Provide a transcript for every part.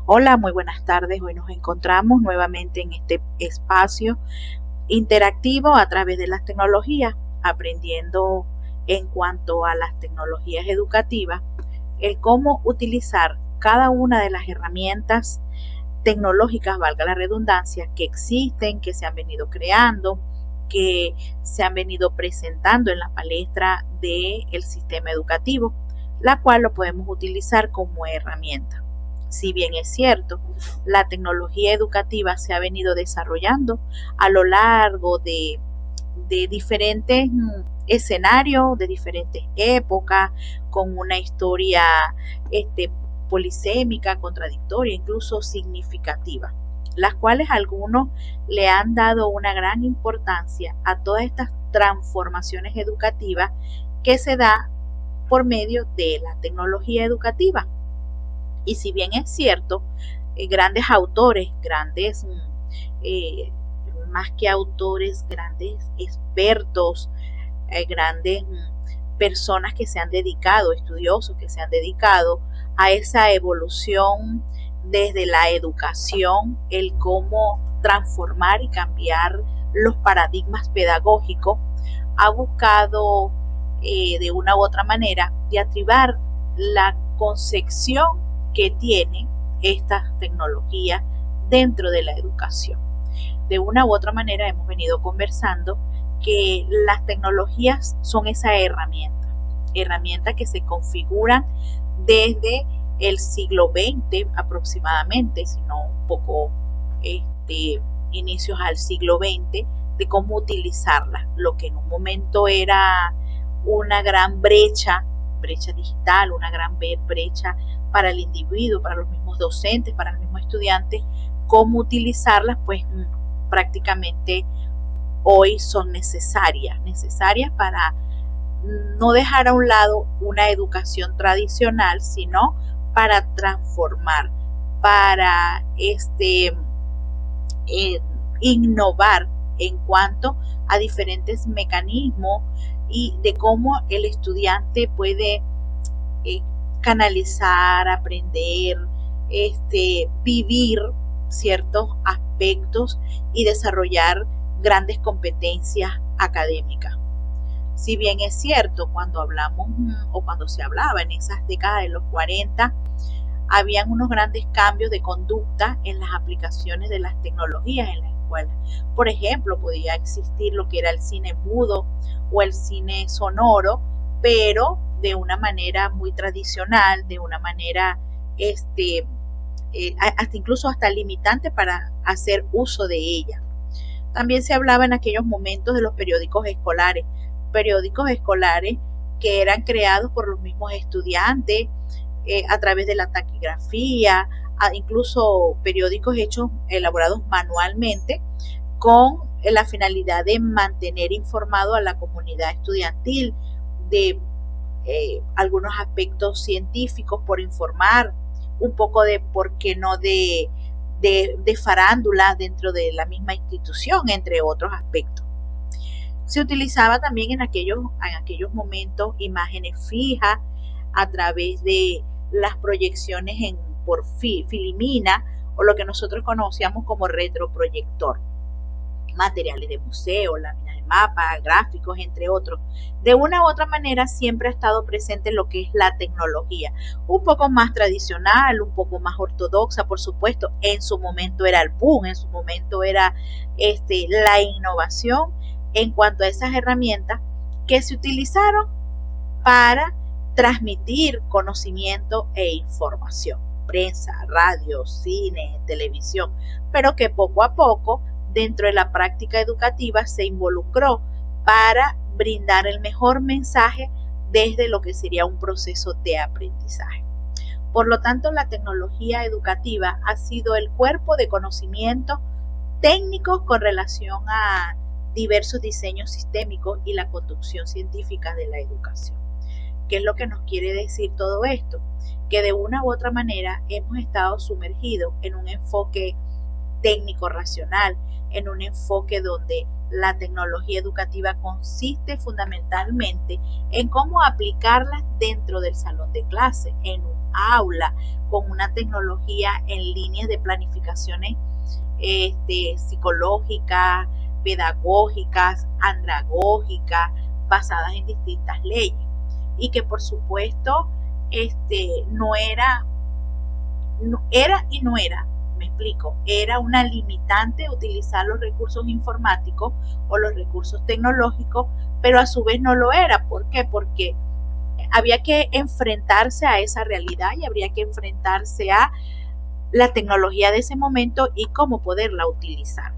Hola, muy buenas tardes. Hoy nos encontramos nuevamente en este espacio interactivo a través de las tecnologías, aprendiendo en cuanto a las tecnologías educativas, el cómo utilizar cada una de las herramientas tecnológicas, valga la redundancia, que existen, que se han venido creando, que se han venido presentando en la palestra del sistema educativo, la cual lo podemos utilizar como herramienta. Si bien es cierto, la tecnología educativa se ha venido desarrollando a lo largo de diferentes escenarios, de diferentes épocas, con una historia este, polisémica, contradictoria, incluso significativa, las cuales algunos le han dado una gran importancia a todas estas transformaciones educativas que se da por medio de la tecnología educativa. Y si bien es cierto, grandes autores, eh, más que autores, grandes expertos, grandes personas que se han dedicado, estudiosos que se han dedicado a esa evolución desde la educación, el cómo transformar y cambiar los paradigmas pedagógicos, ha buscado de una u otra manera diatribar la concepción que tiene estas tecnologías dentro de la educación. De una u otra manera hemos venido conversando que las tecnologías son esa herramienta que se configuran desde el siglo XX aproximadamente, sino un poco inicios al siglo XX, de cómo utilizarlas. Lo que en un momento era una gran brecha digital, una gran brecha para el individuo, para los mismos docentes, para los mismos estudiantes, cómo utilizarlas, pues prácticamente hoy son necesarias para no dejar a un lado una educación tradicional, sino para transformar, para innovar en cuanto a diferentes mecanismos y de cómo el estudiante puede eh, canalizar, aprender, vivir ciertos aspectos y desarrollar grandes competencias académicas. Si bien es cierto, cuando hablamos o cuando se hablaba en esas décadas de los 40, habían unos grandes cambios de conducta en las aplicaciones de las tecnologías en la escuela. Por ejemplo, podía existir lo que era el cine mudo o el cine sonoro, pero de una manera muy tradicional, de una manera hasta limitante para hacer uso de ella. También se hablaba en aquellos momentos de los periódicos escolares que eran creados por los mismos estudiantes a través de la taquigrafía, incluso periódicos elaborados manualmente con la finalidad de mantener informado a la comunidad estudiantil de algunos aspectos científicos por informar, un poco de, por qué no, de farándula dentro de la misma institución, entre otros aspectos. Se utilizaba también en aquellos momentos imágenes fijas a través de las proyecciones por filimina o lo que nosotros conocíamos como retroproyector, materiales de museo, láminas de mapa, gráficos, entre otros. De una u otra manera siempre ha estado presente lo que es la tecnología, un poco más tradicional, un poco más ortodoxa, por supuesto. En su momento era el boom, en su momento era la innovación en cuanto a esas herramientas que se utilizaron para transmitir conocimiento e información, prensa, radio, cine, televisión, pero que poco a poco dentro de la práctica educativa se involucró para brindar el mejor mensaje desde lo que sería un proceso de aprendizaje. Por lo tanto, la tecnología educativa ha sido el cuerpo de conocimiento técnicos con relación a diversos diseños sistémicos y la conducción científica de la educación. ¿Qué es lo que nos quiere decir todo esto? Que de una u otra manera hemos estado sumergidos en un enfoque técnico racional, en un enfoque donde La tecnología educativa consiste fundamentalmente en cómo aplicarlas dentro del salón de clase, en un aula, con una tecnología en líneas de planificaciones psicológicas, pedagógicas, andragógicas, basadas en distintas leyes. Y que por supuesto no era, me explico, era una limitante utilizar los recursos informáticos o los recursos tecnológicos, pero a su vez no lo era. ¿Por qué? Porque había que enfrentarse a esa realidad y habría que enfrentarse a la tecnología de ese momento y cómo poderla utilizar.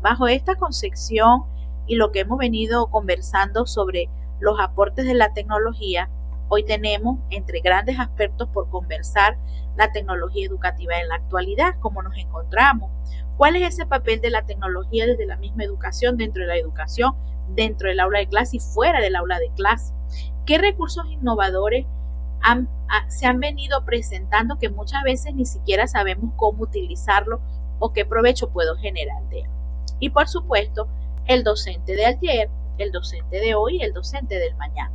Bajo esta concepción y lo que hemos venido conversando sobre los aportes de la tecnología, hoy tenemos entre grandes aspectos por conversar la tecnología educativa en la actualidad, cómo nos encontramos, cuál es ese papel de la tecnología desde la misma educación, dentro de la educación, dentro del aula de clase y fuera del aula de clase, qué recursos innovadores se han venido presentando que muchas veces ni siquiera sabemos cómo utilizarlo o qué provecho puedo generar de él. Y por supuesto, el docente de ayer, el docente de hoy y el docente del mañana.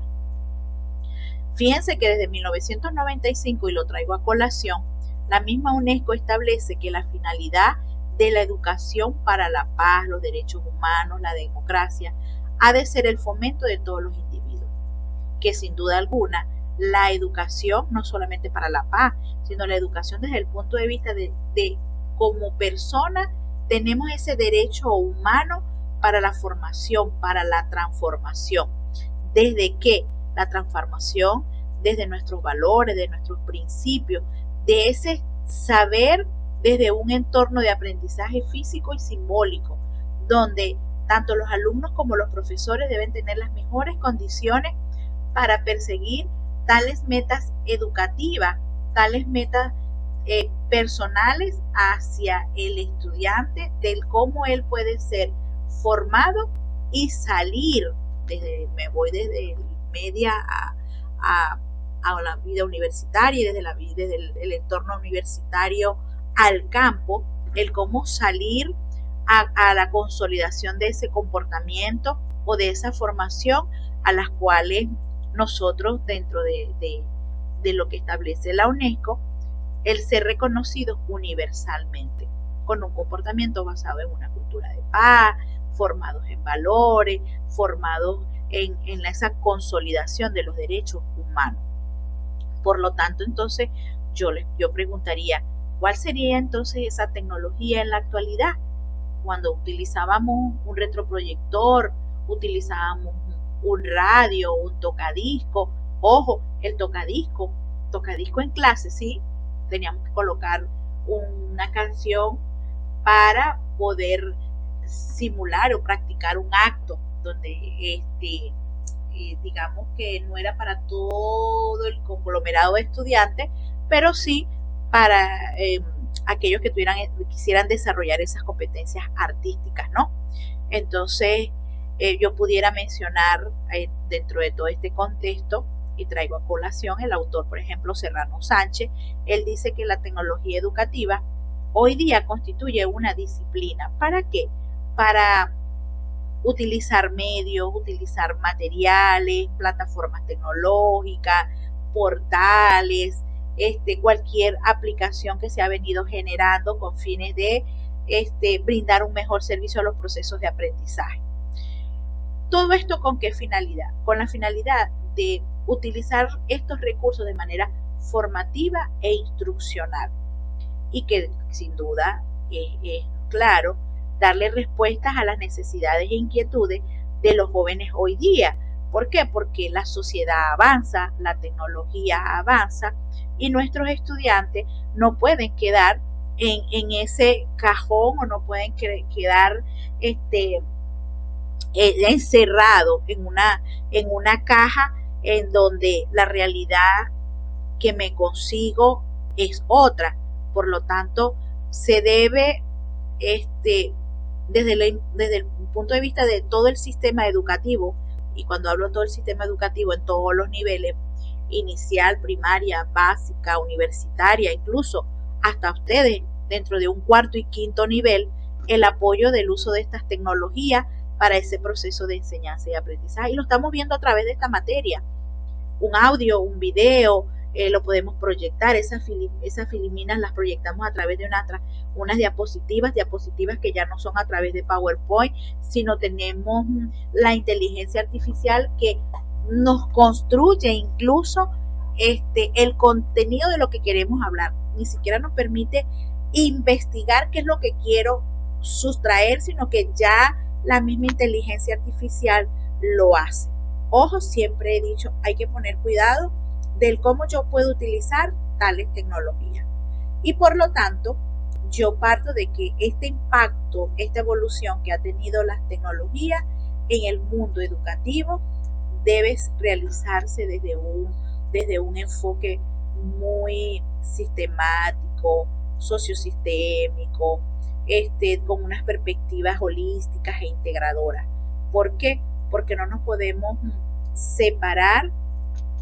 Fíjense que desde 1995, y lo traigo a colación, la misma UNESCO establece que la finalidad de la educación para la paz, los derechos humanos, la democracia, ha de ser el fomento de todos los individuos, que sin duda alguna la educación no solamente para la paz, sino la educación desde el punto de vista de como persona tenemos ese derecho humano para la formación, para la transformación. ¿Desde qué? La transformación desde nuestros valores, de nuestros principios, de ese saber desde un entorno de aprendizaje físico y simbólico, donde tanto los alumnos como los profesores deben tener las mejores condiciones para perseguir tales metas educativas, tales metas personales hacia el estudiante, del cómo él puede ser formado y salir me voy desde media a la vida universitaria y desde el entorno universitario al campo, el cómo salir a la consolidación de ese comportamiento o de esa formación a las cuales nosotros, dentro de lo que establece la UNESCO, el ser reconocidos universalmente, con un comportamiento basado en una cultura de paz, formados en valores, formados en esa consolidación de los derechos humanos. Por lo tanto, entonces, yo preguntaría, ¿cuál sería entonces esa tecnología en la actualidad? Cuando utilizábamos un retroproyector, utilizábamos un radio, un tocadisco. Ojo, el tocadisco en clase, ¿sí? Teníamos que colocar una canción para poder simular o practicar un acto donde digamos que no era para todo el conglomerado de estudiantes, pero sí para aquellos que quisieran desarrollar esas competencias artísticas, ¿no? Entonces, yo pudiera mencionar dentro de todo este contexto, y traigo a colación el autor, por ejemplo, Serrano Sánchez. Él dice que la tecnología educativa hoy día constituye una disciplina. ¿Para qué? Para utilizar medios, utilizar materiales, plataformas tecnológicas, portales, cualquier aplicación que se ha venido generando con fines de brindar un mejor servicio a los procesos de aprendizaje. ¿Todo esto con qué finalidad? Con la finalidad de utilizar estos recursos de manera formativa e instruccional, y que sin duda es claro, darle respuestas a las necesidades e inquietudes de los jóvenes hoy día. ¿Por qué? Porque la sociedad avanza, la tecnología avanza y nuestros estudiantes no pueden quedar en ese cajón o no pueden quedar encerrado en una caja en donde la realidad que me consigo es otra. Por lo tanto, se debe desde el punto de vista de todo el sistema educativo, y cuando hablo de todo el sistema educativo en todos los niveles, inicial, primaria, básica, universitaria, incluso hasta ustedes dentro de un cuarto y quinto nivel, el apoyo del uso de estas tecnologías para ese proceso de enseñanza y aprendizaje. Y lo estamos viendo a través de esta materia. Un audio, un video, lo podemos proyectar, esas filiminas las proyectamos a través de unas diapositivas que ya no son a través de PowerPoint, sino tenemos la inteligencia artificial que nos construye incluso el contenido de lo que queremos hablar. Ni siquiera nos permite investigar qué es lo que quiero sustraer, sino que ya la misma inteligencia artificial lo hace. Ojo, siempre he dicho, hay que poner cuidado del cómo yo puedo utilizar tales tecnologías. Y por lo tanto, yo parto de que este impacto, esta evolución que ha tenido las tecnologías en el mundo educativo debe realizarse desde un enfoque muy sistemático, sociosistémico, con unas perspectivas holísticas e integradoras. ¿Por qué? Porque no nos podemos separar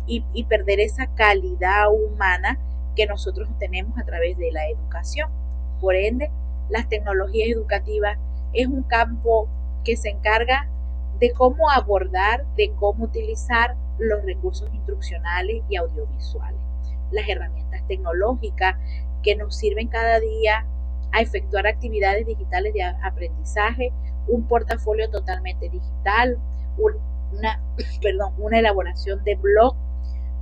y perder esa calidad humana que nosotros tenemos a través de la educación. Por ende, las tecnologías educativas es un campo que se encarga de cómo abordar, de cómo utilizar los recursos instruccionales y audiovisuales, las herramientas tecnológicas que nos sirven cada día a efectuar actividades digitales de aprendizaje, un portafolio totalmente digital, una elaboración de blogs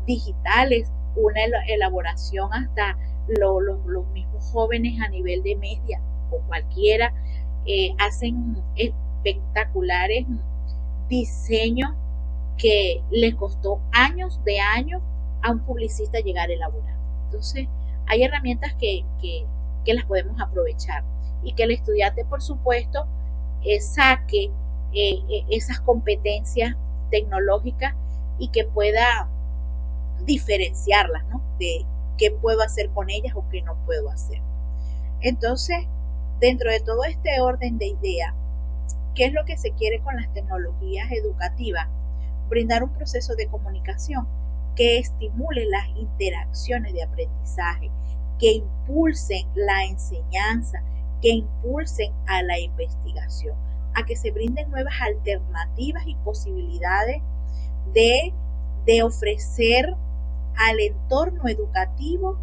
digitales, una elaboración hasta los mismos jóvenes a nivel de media o cualquiera hacen espectaculares diseños que les costó años a un publicista llegar a elaborar. Entonces, hay herramientas que las podemos aprovechar y que el estudiante, por supuesto, saque esas competencias tecnológicas y que pueda diferenciarlas, ¿no? De qué puedo hacer con ellas o qué no puedo hacer. Entonces, dentro de todo este orden de ideas, ¿qué es lo que se quiere con las tecnologías educativas? Brindar un proceso de comunicación que estimule las interacciones de aprendizaje, que impulsen la enseñanza, que impulsen a la investigación, a que se brinden nuevas alternativas y posibilidades de ofrecer al entorno educativo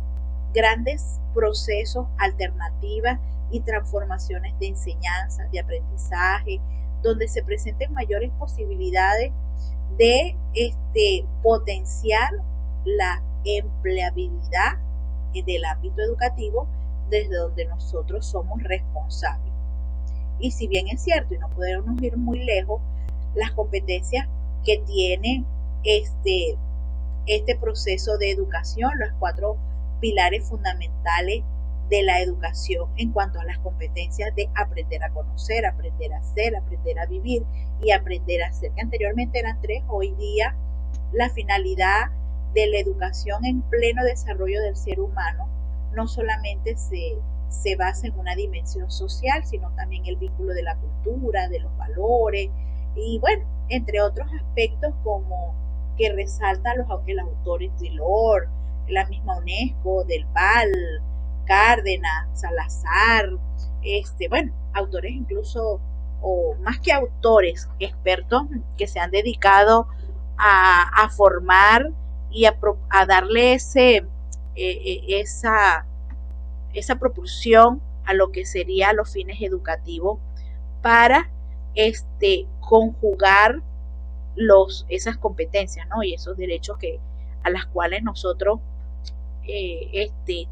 grandes procesos, alternativas y transformaciones de enseñanza, de aprendizaje, donde se presenten mayores posibilidades de potenciar la empleabilidad del ámbito educativo desde donde nosotros somos responsables. Y si bien es cierto, y no podemos ir muy lejos, las competencias que tiene este proceso de educación, los 4 pilares fundamentales de la educación en cuanto a las competencias de aprender a conocer, aprender a hacer, aprender a vivir y aprender a hacer, que anteriormente eran 3, hoy día la finalidad de la educación en pleno desarrollo del ser humano no solamente se basa en una dimensión social, sino también el vínculo de la cultura, de los valores y bueno, entre otros aspectos como que resalta los autores Delors, la misma UNESCO, Del Val, Cárdenas, Salazar, bueno, autores incluso, o más que autores, expertos que se han dedicado a formar y a darle esa propulsión a lo que serían los fines educativos para conjugar esas competencias, ¿no? Y esos derechos a las cuales nosotros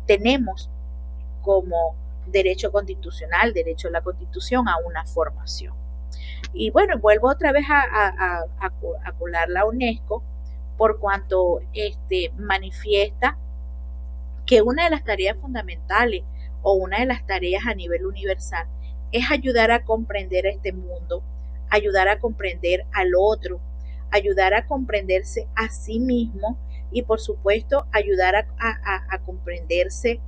tenemos como derecho constitucional, derecho a la Constitución, a una formación. Y bueno, vuelvo otra vez a colar la UNESCO por cuanto manifiesta que una de las tareas fundamentales o una de las tareas a nivel universal es ayudar a comprender a este mundo, ayudar a comprender al otro, ayudar a comprenderse a sí mismo y por supuesto ayudar a comprenderse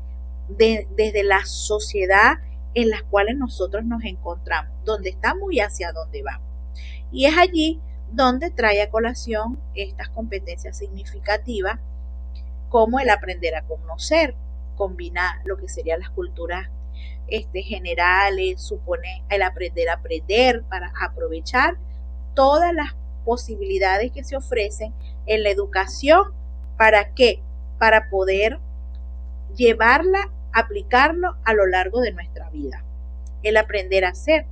desde la sociedad en las cuales nosotros nos encontramos, dónde estamos y hacia dónde vamos. Y es allí donde trae a colación estas competencias significativas como el aprender a conocer, combina lo que serían las culturas generales, supone el aprender a aprender para aprovechar todas las posibilidades que se ofrecen en la educación. ¿Para qué? Para poder llevarla, aplicarlo a lo largo de nuestra vida. El aprender a hacer.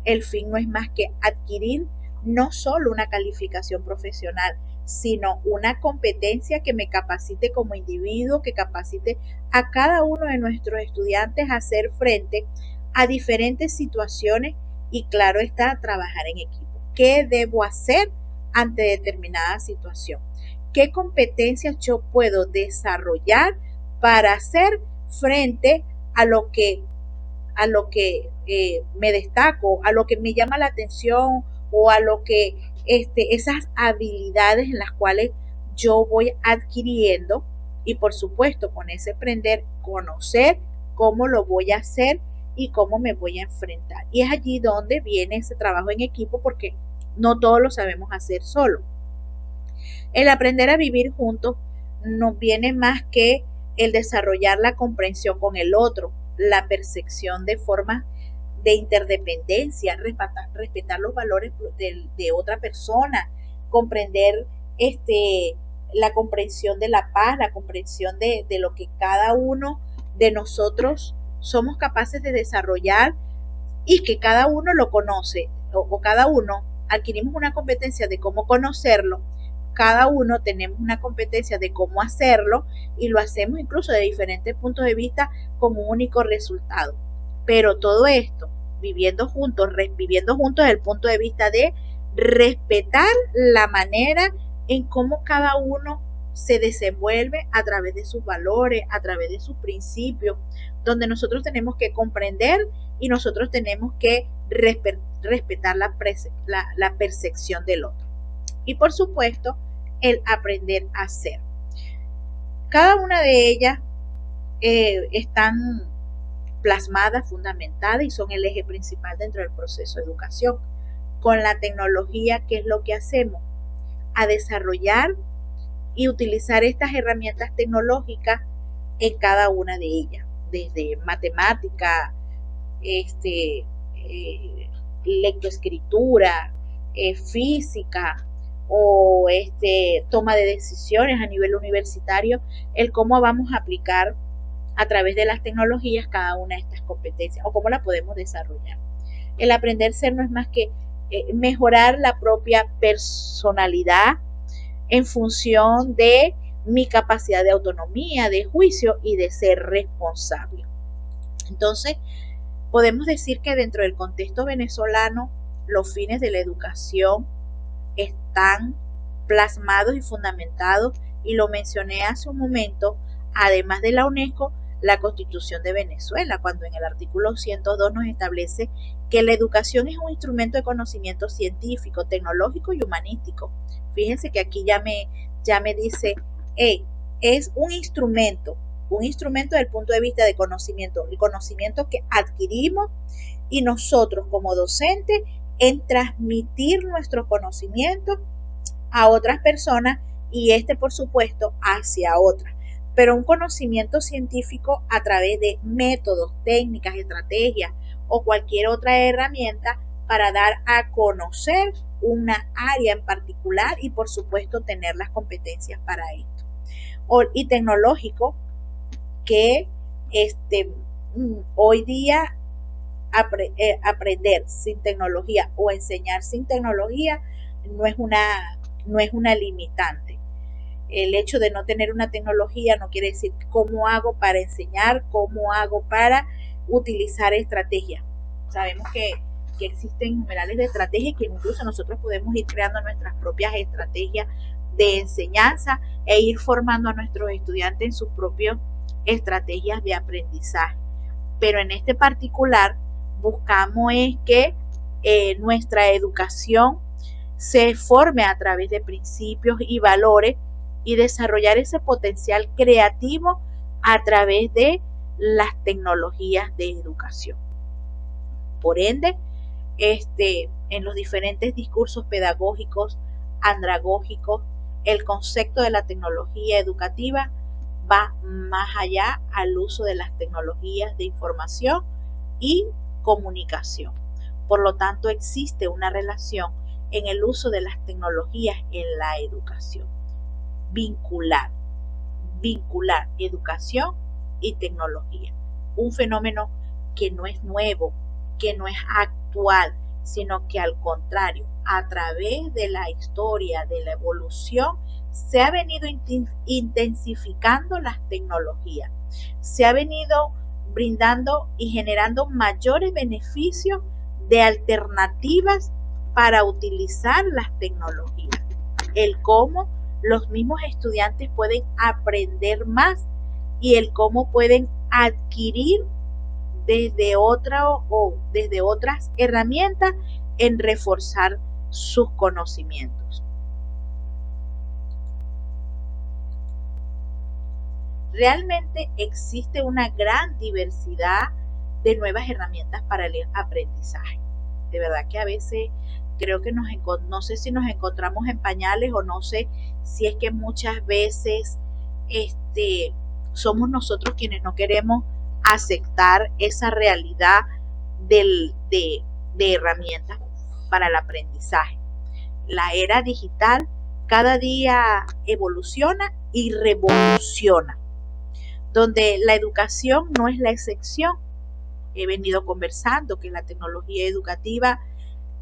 El fin no es más que adquirir no solo una calificación profesional, sino una competencia que me capacite como individuo, que capacite a cada uno de nuestros estudiantes a hacer frente a diferentes situaciones y, claro está, trabajar en equipo. ¿Qué debo hacer ante determinada situación? ¿Qué competencias yo puedo desarrollar para hacer frente a lo que me destaco, a lo que me llama la atención o a lo que esas habilidades en las cuales yo voy adquiriendo? Y por supuesto con ese aprender, conocer cómo lo voy a hacer y cómo me voy a enfrentar. Y es allí donde viene ese trabajo en equipo, porque no todos lo sabemos hacer solo. El aprender a vivir juntos no viene más que el desarrollar la comprensión con el otro, la percepción de formas de interdependencia, respetar los valores de otra persona, comprender la comprensión de la paz, la comprensión de lo que cada uno de nosotros somos capaces de desarrollar y que cada uno lo conoce o cada uno adquirimos una competencia de cómo conocerlo, cada uno tenemos una competencia de cómo hacerlo y lo hacemos incluso de diferentes puntos de vista con un único resultado. Pero todo esto, viviendo juntos desde el punto de vista de respetar la manera en cómo cada uno se desenvuelve a través de sus valores, a través de sus principios, donde nosotros tenemos que comprender y nosotros tenemos que respetar la percepción del otro. Y por supuesto, el aprender a hacer. Cada una de ellas están plasmadas, fundamentadas y son el eje principal dentro del proceso de educación. Con la tecnología, ¿qué es lo que hacemos? A desarrollar y utilizar estas herramientas tecnológicas en cada una de ellas, desde matemática, lectoescritura, física o toma de decisiones a nivel universitario, el cómo vamos a aplicar a través de las tecnologías cada una de estas competencias o cómo la podemos desarrollar. El aprender ser no es más que mejorar la propia personalidad en función de mi capacidad de autonomía, de juicio y de ser responsable. Entonces, podemos decir que dentro del contexto venezolano, los fines de la educación están plasmados y fundamentados, y lo mencioné hace un momento, además de la UNESCO, la Constitución de Venezuela, cuando en el artículo 102 nos establece que la educación es un instrumento de conocimiento científico, tecnológico y humanístico. Fíjense que aquí ya me dice, es un instrumento desde el punto de vista de conocimiento, el conocimiento que adquirimos y nosotros como docentes en transmitir nuestro conocimiento a otras personas y por supuesto hacia otras, pero un conocimiento científico a través de métodos, técnicas, estrategias o cualquier otra herramienta para dar a conocer una área en particular y por supuesto tener las competencias para esto. Y tecnológico, que hoy día aprender sin tecnología o enseñar sin tecnología no es una limitante. El hecho de no tener una tecnología no quiere decir cómo hago para enseñar, cómo hago para utilizar estrategias. Sabemos que existen numerales de estrategias que incluso nosotros podemos ir creando nuestras propias estrategias de enseñanza e ir formando a nuestros estudiantes en sus propias estrategias de aprendizaje. Pero en este particular buscamos es que nuestra educación se forme a través de principios y valores y desarrollar ese potencial creativo a través de las tecnologías de educación. Por ende, en los diferentes discursos pedagógicos, andragógicos, el concepto de la tecnología educativa va más allá al uso de las tecnologías de información y comunicación. Por lo tanto, existe una relación en el uso de las tecnologías en la educación. Vincular, vincular educación y tecnología. Un fenómeno que no es nuevo, que no es actual, sino que al contrario, a través de la historia, de la evolución, se ha venido intensificando las tecnologías, se ha venido brindando y generando mayores beneficios de alternativas para utilizar las tecnologías. El cómo los mismos estudiantes pueden aprender más y el cómo pueden adquirir desde otras herramientas en reforzar sus conocimientos. Realmente existe una gran diversidad de nuevas herramientas para el aprendizaje. De verdad que a veces creo que no sé si nos encontramos en pañales o no sé si es que muchas veces somos nosotros quienes no queremos aceptar esa realidad de herramientas para el aprendizaje. La era digital cada día evoluciona y revoluciona, donde la educación no es la excepción. He venido conversando que la tecnología educativa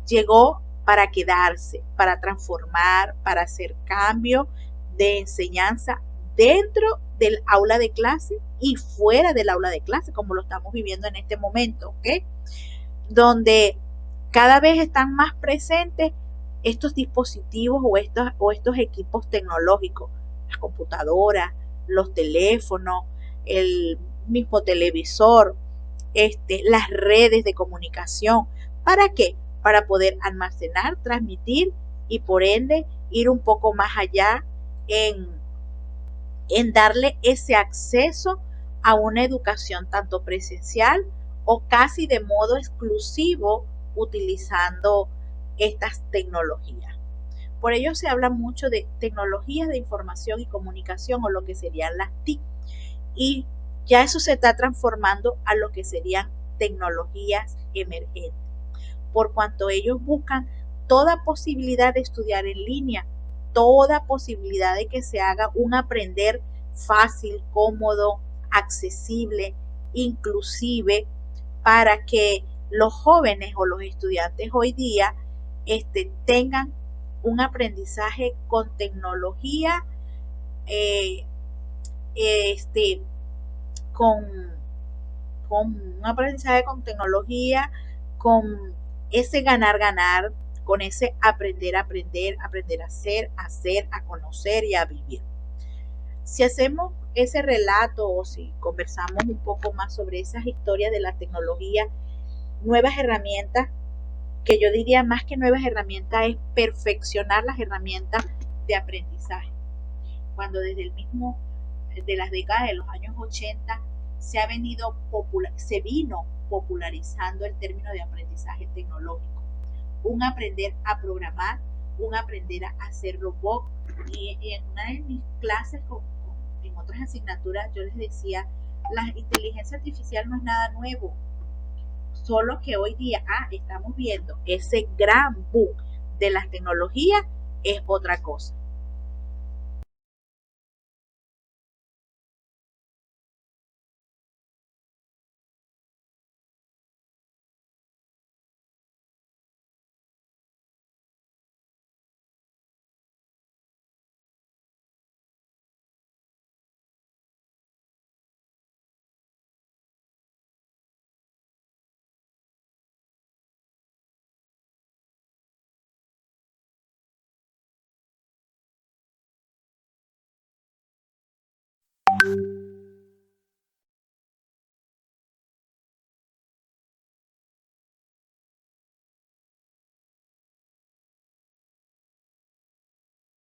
llegó para quedarse, para transformar, para hacer cambio de enseñanza dentro del aula de clase y fuera del aula de clase, como lo estamos viviendo en este momento, ¿ok? Donde cada vez están más presentes estos dispositivos o estos equipos tecnológicos, las computadoras, los teléfonos, el mismo televisor, las redes de comunicación. ¿Para qué? Para poder almacenar, transmitir y por ende ir un poco más allá en, en darle ese acceso a una educación tanto presencial o casi de modo exclusivo utilizando estas tecnologías. Por ello se habla mucho de tecnologías de información y comunicación o lo que serían las TIC. Y ya eso se está transformando a lo que serían tecnologías emergentes, por cuanto ellos buscan toda posibilidad de estudiar en línea, toda posibilidad de que se haga un aprender fácil, cómodo, accesible, inclusive para que los jóvenes o los estudiantes hoy día tengan un aprendizaje con tecnología, eh, este, con, con un aprendizaje con tecnología, con ese ganar, con ese aprender, aprender a hacer, a conocer y a vivir. Si hacemos ese relato o si conversamos un poco más sobre esas historias de la tecnología, nuevas herramientas, que yo diría más que nuevas herramientas es perfeccionar las herramientas de aprendizaje. Cuando desde el mismo de las décadas de los años 80 se vino popularizando el término de aprendizaje tecnológico. Un aprender a programar, un aprender a hacer robot. Y en una de mis clases, en otras asignaturas, yo les decía, la inteligencia artificial no es nada nuevo, solo que hoy día estamos viendo ese gran boom de las tecnologías, es otra cosa.